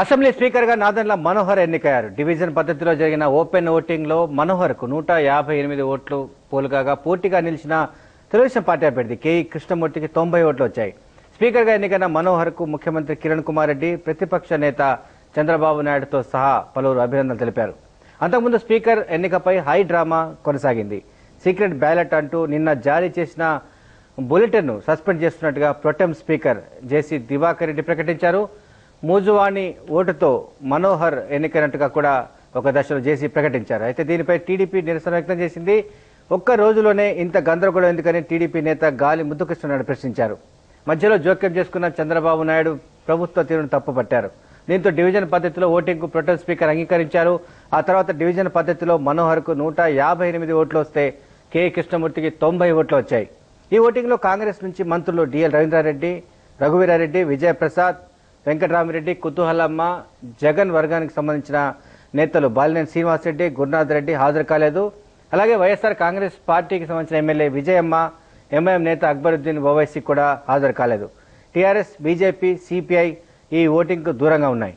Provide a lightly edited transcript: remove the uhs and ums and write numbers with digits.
Assembly speaker గా నాదెండ్ల మనోహర్ ఎన్నికయ్యారు. Division పద్ధతిలో జరిగిన ఓపెన్ ఓటింగ్ లో మనోహర్ కు 158 ఓట్లు పోలుగా పోటీగా నిలిచిన తెలుగుదేశం పార్టీ అభ్యర్థి కేఈ కృష్ణమూర్తికి 90 ఓట్లు వచ్చాయి. స్పీకర్ గా ఎన్నికైన మనోహర్ కు ముఖ్యమంత్రి కిరణ్ కుమార్ రెడ్డి, ప్రతిపక్ష నేత చంద్రబాబు నాయుడుతో సహా పలువురు అభినందనలు తెలిపారు. అంతకుముందు స్పీకర్ ఎన్నికపై హై డ్రామా కొనసాగింది. సీక్రెట్ బ్యాలెట్ అంటూ నిన్న జారీ చేసిన బులెటిన్ ను సస్పెండ్ చేస్తున్నట్టుగా ప్రొటెం స్పీకర్ జేసీ దివాకర్ రెడ్డి ప్రకటించారు. మూజువాణి ఓటుతో మనోహర్ ఎన్నికైనట్టుగా కూడా ఒక దశలో జేసీ ప్రకటించారు. అయితే దీనిపై టీడీపీ నిరసన వ్యక్తం చేసింది. ఒక్క రోజులోనే ఇంత గందరగోళం ఎందుకని టీడీపీ నేత గాలి ముద్దుకృష్ణనాయుడు ప్రశ్నించారు. మధ్యలో జోక్యం చేసుకున్న చంద్రబాబు నాయుడు ప్రభుత్వ తీరును తప్పుపట్టారు. దీంతో డివిజన్ పద్ధతిలో ఓటింగ్ కు ప్రొటెం స్పీకర్ అంగీకరించారు. ఆ తర్వాత డివిజన్ పద్ధతిలో మనోహర్ కు 158 ఓట్లు వస్తే కేఈ కృష్ణమూర్తికి 90 ఓట్లు వచ్చాయి. ఈ ఓటింగ్ లో కాంగ్రెస్ నుంచి మంత్రులు డిఎల్ రవీంద్రారెడ్డి, రఘువీరారెడ్డి, విజయప్రసాద్, వెంకటరామిరెడ్డి, కుతూహలమ్మ, జగన్ వర్గానికి సంబంధించిన నేతలు బాలినేని శ్రీనివాసరెడ్డి, గురునాథ్ రెడ్డి హాజరు కాలేదు. అలాగే వైఎస్ఆర్ కాంగ్రెస్ పార్టీకి సంబంధించిన ఎమ్మెల్యే విజయమ్మ, ఎంఐఎం నేత అక్బరుద్దీన్ ఓవైసీ కూడా హాజరు కాలేదు. టీఆర్ఎస్, బీజేపీ, సిపిఐ ఈ ఓటింగ్ కు దూరంగా ఉన్నాయి.